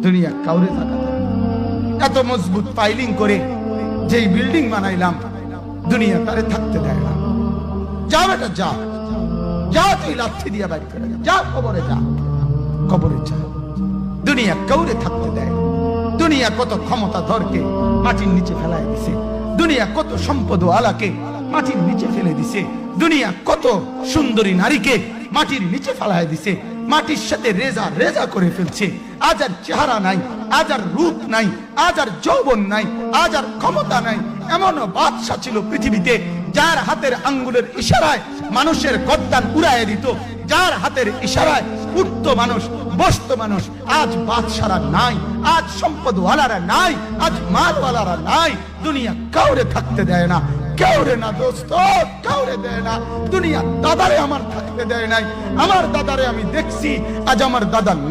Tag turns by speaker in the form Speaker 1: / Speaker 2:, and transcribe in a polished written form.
Speaker 1: দুনিয়া কাউরে থাকা দেয় না। এত মজবুত ফাইলিং করে যেই বিল্ডিং বানাইলাম, দুনিয়া তারে থাকতে দেয় না। যা বেটা যা, যা তুই লাথি দিয়া বাইর করে যা, কবরে যা, কবরে যা। দুনিয়া কাউরে থাকতে দেয় না। দুনিয়া কত ক্ষমতা ধরকে মাটির নিচে ফেলায় দিছে, দুনিয়া কত সম্পদ আলাকে মাটির নিচে ফেলে দিছে, দুনিয়া কত সুন্দরী নারীকে মাটির নিচে ফেলায় দিছে, মাটির সাথে রেজা রেজা করে ফেলছে। আজ আর চেহারা নাই, আজ আর রূপ নাই, আজ আর যৌবন নাই, আজ আর ক্ষমতা নাই। এমন বাদশা ছিল পৃথিবীতে যার হাতের আঙ্গুলের ইশারায় মানুষের গর্দান উড়াইয়া দিত, যার হাতের ইশারায় উঠতো মানুষ, বসতো মানুষ। আজ বাদশারা নাই, আজ সম্পদওয়ালারা নাই, আজ মালওয়ালারা নাই। দুনিয়া কাউরে থাকতে দেয় না, কাউরে না দোস্ত, কাউরে দেয় না। দুনিয়া দাদারে আমার থাকতে দেয় নাই। আমার দাদারে আমি দেখছি, আজ আমার দাদা না।